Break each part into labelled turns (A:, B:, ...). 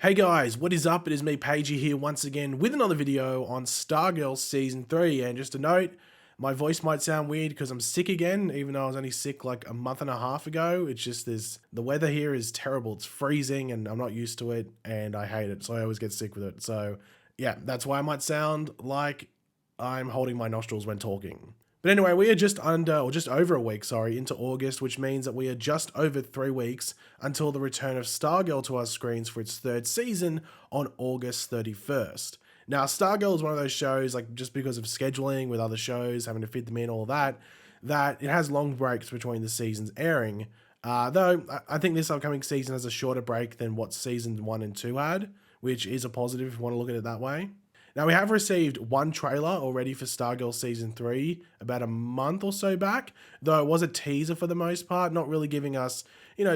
A: Hey guys, what is up? It is me, Pagey, here once again with another video on Stargirl Season 3. And just a note, my voice might sound weird because I'm sick again, even though I was only sick like a month and a half ago. It's just the weather here is terrible. It's freezing and I'm not used to it and I hate it. So I always get sick with it. So yeah, that's why I might sound like I'm holding my nostrils when talking. But anyway, we are just over a week, into August, which means that we are just over 3 weeks until the return of Stargirl to our screens for its third season on August 31st. Now, Stargirl is one of those shows, like just because of scheduling with other shows, having to fit them in, all that it has long breaks between the seasons airing. Though I think this upcoming season has a shorter break than what seasons 1 and 2 had, which is a positive if you want to look at it that way. Now, we have received one trailer already for Stargirl Season 3 about a month or so back, though it was a teaser for the most part, not really giving us,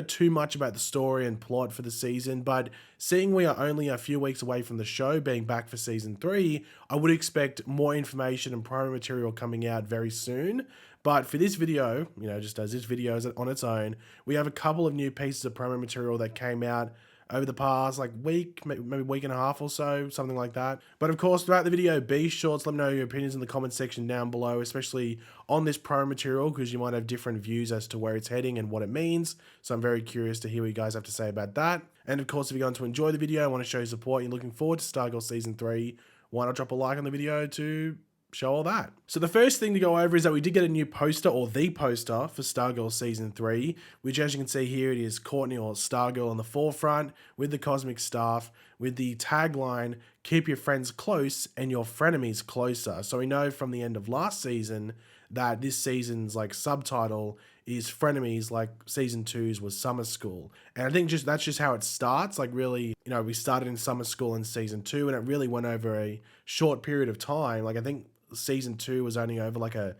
A: too much about the story and plot for the season. But seeing we are only a few weeks away from the show being back for Season 3, I would expect more information and promo material coming out very soon. But for this video, just as this video is on its own, we have a couple of new pieces of promo material that came out over the past week, maybe week and a half or so, something like that. But of course, throughout the video, be sure to let me know your opinions in the comment section down below, especially on this promo material, because you might have different views as to where it's heading and what it means. So I'm very curious to hear what you guys have to say about that. And of course, if you're going to enjoy the video, I want to show you support, you're looking forward to Stargirl Season 3, why not drop a like on the video to show all that. So the first thing to go over is that we did get a new poster, or the poster, for Stargirl Season 3, which, as you can see here, it is Courtney, or Stargirl, on the forefront with the cosmic staff, with the tagline, "Keep your friends close and your frenemies closer." So we know from the end of last season that this season's subtitle is Frenemies, like Season 2's was Summer School. And I think that's just how it starts. Really, we started in summer school in Season 2 and it really went over a short period of time. I think Season 2 was only over a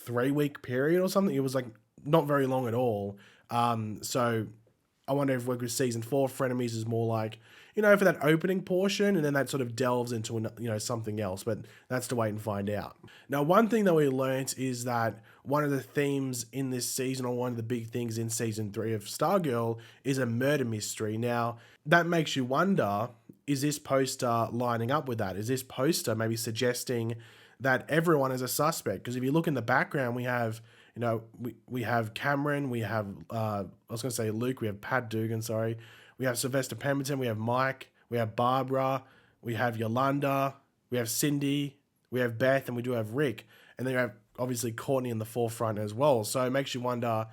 A: 3-week period or something. It was not very long at all. So I wonder if with Season 4, Frenemies is more for that opening portion, and then that sort of delves into something else, but that's to wait and find out. Now, one thing that we learnt is that one of the themes in this season, or one of the big things in Season 3 of Stargirl, is a murder mystery. Now, that makes you wonder, is this poster lining up with that? Is this poster maybe suggesting that everyone is a suspect? Because if you look in the background, we have, we have Cameron, we have, I was going to say Luke, we have Pat Dugan, sorry. We have Sylvester Pemberton, we have Mike, we have Barbara, we have Yolanda, we have Cindy, we have Beth, and we do have Rick. And then you have, obviously, Courtney in the forefront as well. So it makes you wonder,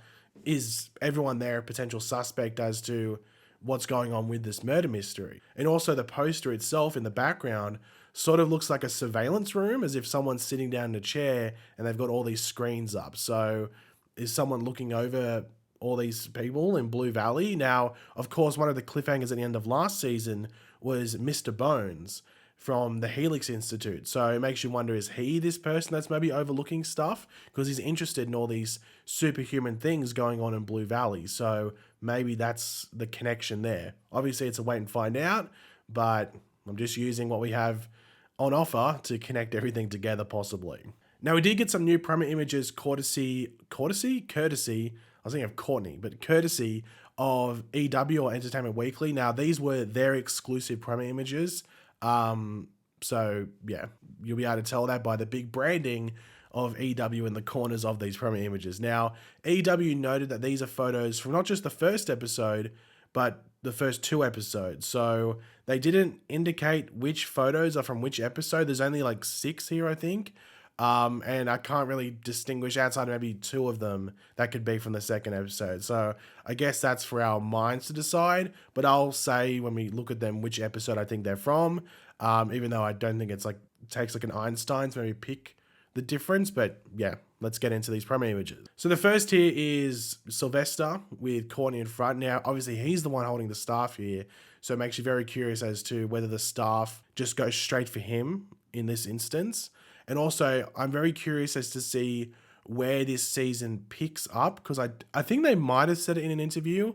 A: is everyone there a potential suspect as to what's going on with this murder mystery? And also the poster itself in the background sort of looks like a surveillance room, as if someone's sitting down in a chair and they've got all these screens up. So is someone looking over all these people in Blue Valley? Now, of course, one of the cliffhangers at the end of last season was Mr. Bones from the Helix Institute. So it makes you wonder, is he this person that's maybe overlooking stuff? Because he's interested in all these superhuman things going on in Blue Valley. So maybe that's the connection there. Obviously, it's a wait and find out, but I'm just using what we have on offer to connect everything together, possibly. Now, we did get some new promo images courtesy, I was thinking of Courtney, but courtesy of EW, or Entertainment Weekly. Now, these were their exclusive promo images. So yeah, you'll be able to tell that by the big branding of EW in the corners of these promo images. Now, EW noted that these are photos from not just the first episode, but the first 2 episodes. So they didn't indicate which photos are from which episode. There's only 6 here, I think. And I can't really distinguish outside of maybe 2 of them that could be from the second episode. So I guess that's for our minds to decide, but I'll say when we look at them which episode I think they're from, even though I don't think it's takes an Einstein to maybe pick the difference. But yeah, let's get into these promo images. So the first here is Sylvester with Courtney in front. Now, obviously, he's the one holding the staff here, so it makes you very curious as to whether the staff just goes straight for him in this instance. And also, I'm very curious as to see where this season picks up, because I think they might have said it in an interview,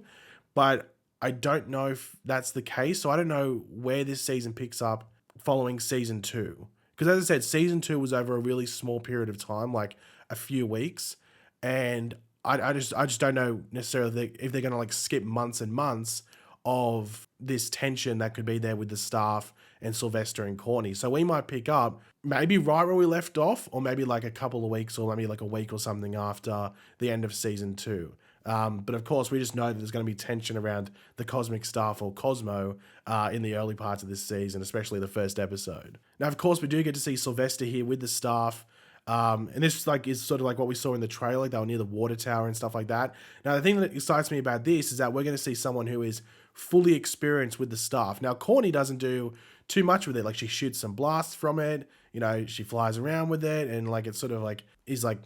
A: but I don't know if that's the case. So I don't know where this season picks up following Season 2. Because as I said, Season 2 was over a really small period of time, a few weeks. And I just don't know necessarily if they're going to skip months and months of this tension that could be there with the staff and Sylvester and Courtney. So we might pick up maybe right where we left off, or maybe like a couple of weeks, or maybe like a week or something after the end of season 2. But of course, we just know that there's going to be tension around the cosmic staff, or Cosmo, in the early parts of this season, especially the first episode. Now, of course, we do get to see Sylvester here with the staff. And this is sort of like what we saw in the trailer. They were near the water tower and stuff like that. Now, the thing that excites me about this is that we're going to see someone who is fully experienced with the staff. Now, Courtney doesn't do too much with it. Like, she shoots some blasts from it. She flies around with it, and like it's sort of like it's like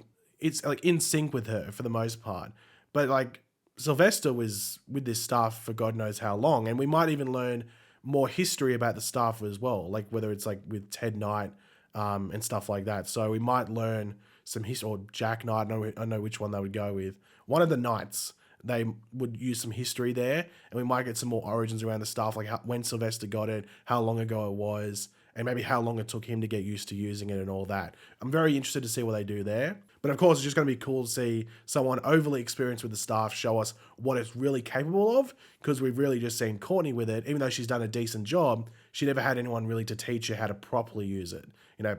A: in sync with her for the most part. But like Sylvester was with this staff for God knows how long, and we might even learn more history about the staff as well, like whether it's like with Ted Knight and stuff like that. So we might learn some history, or Jack Knight. I know which one they would go with. One of the Knights, they would use some history there, and we might get some more origins around the staff, like when Sylvester got it, how long ago it was, and maybe how long it took him to get used to using it and all that. I'm very interested to see what they do there. But of course, it's just going to be cool to see someone overly experienced with the staff show us what it's really capable of, because we've really just seen Courtney with it. Even though she's done a decent job, she never had anyone really to teach her how to properly use it.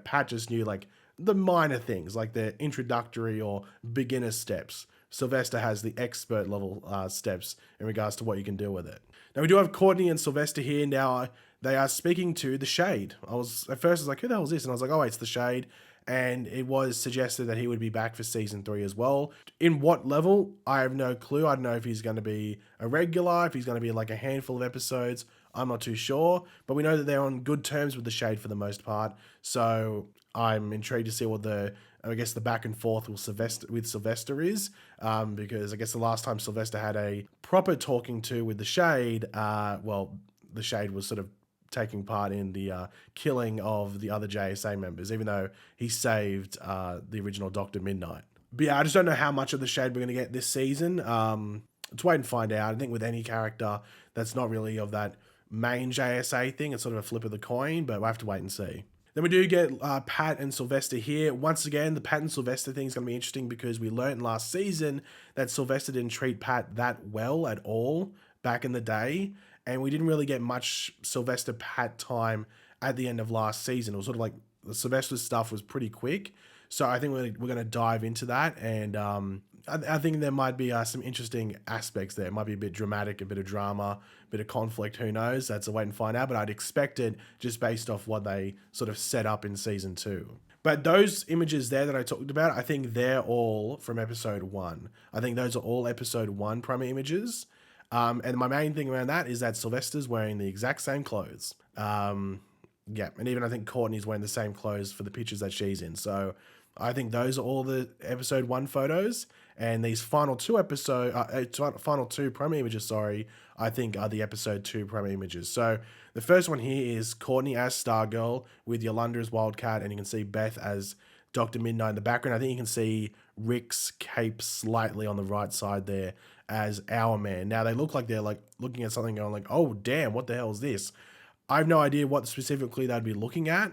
A: Pat just knew like the minor things, like the introductory or beginner steps. Sylvester has the expert level steps in regards to what you can do with it. Now, we do have Courtney and Sylvester here. Now, they are speaking to the Shade. At first I was like, who the hell is this? And I was like, oh, it's the Shade. And it was suggested that he would be back for season 3 as well. In what level? I have no clue. I don't know if he's going to be a regular, if he's going to be like a handful of episodes. I'm not too sure. But we know that they're on good terms with the Shade for the most part. So I'm intrigued to see what the back and forth with Sylvester is. Because I guess the last time Sylvester had a proper talking to with the Shade, the Shade was sort of taking part in the killing of the other JSA members, even though he saved the original Dr. Midnight. But yeah, I just don't know how much of the Shade we're going to get this season. Let's wait and find out. I think with any character that's not really of that main JSA thing, it's sort of a flip of the coin, but we'll have to wait and see. Then we do get Pat and Sylvester here. Once again, the Pat and Sylvester thing is going to be interesting, because we learned last season that Sylvester didn't treat Pat that well at all back in the day. And we didn't really get much Sylvester Pat time at the end of last season. It was sort of like the Sylvester stuff was pretty quick. So I think we're going to dive into that. And I think there might be some interesting aspects there. It might be a bit dramatic, a bit of drama, a bit of conflict. Who knows? That's a wait and find out. But I'd expect it just based off what they sort of set up in season 2. But those images there that I talked about, I think they're all from episode 1. I think those are all episode 1 promo images. And my main thing around that is that Sylvester's wearing the exact same clothes. And even I think Courtney's wearing the same clothes for the pictures that she's in. So I think those are all the episode 1 photos, and these final two promo images, I think are the episode 2 promo images. So the first one here is Courtney as Stargirl with Yolanda as Wildcat, and you can see Beth as Dr. Midnight in the background. I think you can see Rick's cape slightly on the right side there as Our Man. Now they look like they're like looking at something going like, oh damn, what the hell is this? I have no idea what specifically they'd be looking at.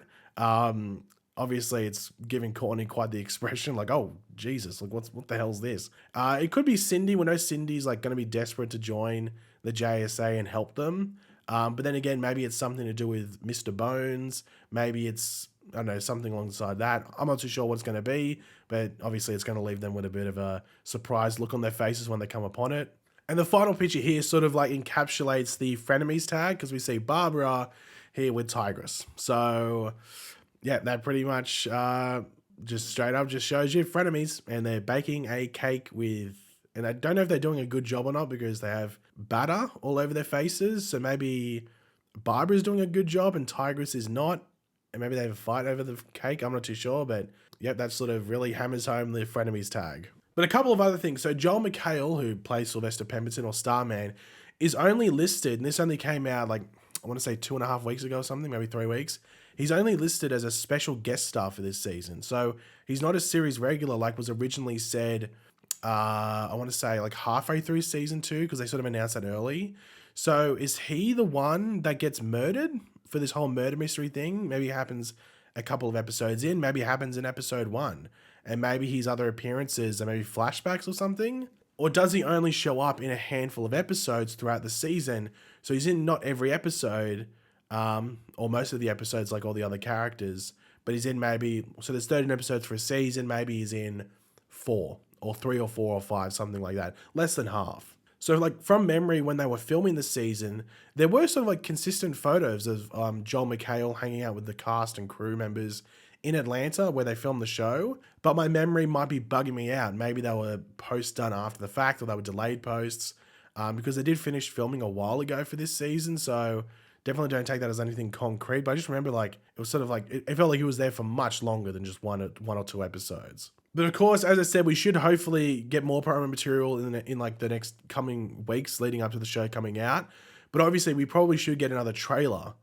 A: Obviously it's giving Courtney quite the expression like, oh Jesus, like what the hell's this? It could be Cindy. We know Cindy's like going to be desperate to join the JSA and help them. But then again, maybe it's something to do with Mr. Bones. Maybe it's, I don't know, something alongside that. I'm not too sure what it's going to be, but obviously it's going to leave them with a bit of a surprised look on their faces when they come upon it. And the final picture here sort of like encapsulates the frenemies tag, because we see Barbara here with Tigress. So yeah, that pretty much just straight up just shows you frenemies, and they're baking a cake with, and I don't know if they're doing a good job or not, because they have batter all over their faces. So maybe Barbara's doing a good job and Tigress is not. And maybe they have a fight over the cake. I'm not too sure, but yep, that sort of really hammers home the frenemies tag. But a couple of other things. So Joel McHale, who plays Sylvester Pemberton or Starman, is only listed, and this only came out like, I want to say 2.5 weeks ago or something, maybe 3 weeks. He's only listed as a special guest star for this season. So he's not a series regular like was originally said, I want to say like halfway through season 2, because they sort of announced that early. So is he the one that gets murdered for this whole murder mystery thing? Maybe it happens a couple of episodes in, maybe it happens in episode 1, and maybe his other appearances are maybe flashbacks or something. Or does he only show up in a handful of episodes throughout the season? So he's in not every episode, or most of the episodes like all the other characters, but he's in maybe, so there's 13 episodes for a season, maybe he's in 4 or 3 or 4 or 5, something like that. Less than half. So like from memory, when they were filming the season, there were sort of like consistent photos of Joel McHale hanging out with the cast and crew members in Atlanta where they filmed the show, but my memory might be bugging me out. Maybe they were posts done after the fact, or they were delayed posts, because they did finish filming a while ago for this season, so definitely don't take that as anything concrete, but I just remember like, it was sort of like, it felt like he was there for much longer than just one or two episodes. But of course, as I said, we should hopefully get more promo material in like the next coming weeks leading up to the show coming out. But obviously, we probably should get another trailer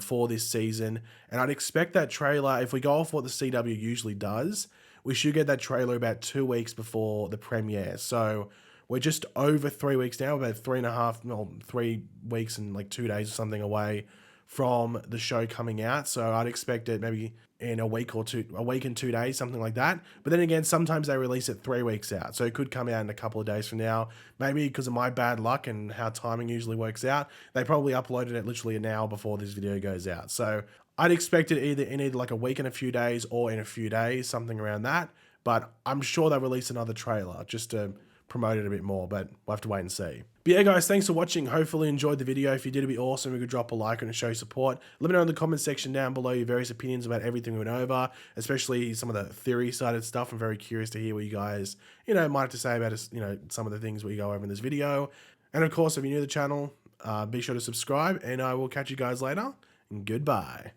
A: for this season. And I'd expect that trailer, if we go off what the CW usually does, we should get that trailer about 2 weeks before the premiere. So we're just over 3 weeks now, about 3 weeks and like 2 days or something away from the show coming out. So I'd expect it maybe in a week and 2 days, something like that. But then again, sometimes they release it 3 weeks out. So it could come out in a couple of days from now. Maybe because of my bad luck and how timing usually works out, they probably uploaded it literally an hour before this video goes out. So I'd expect it in either like a week and a few days or in a few days, something around that. But I'm sure they'll release another trailer just to promote it a bit more, but we'll have to wait and see. But yeah, guys, thanks for watching. Hopefully you enjoyed the video. If you did, it'd be awesome. We could drop a like and show your support. Let me know in the comment section down below your various opinions about everything we went over, especially some of the theory-sided stuff. I'm very curious to hear what you guys, might have to say about, some of the things we go over in this video. And of course, if you're new to the channel, be sure to subscribe, and I will catch you guys later. And goodbye.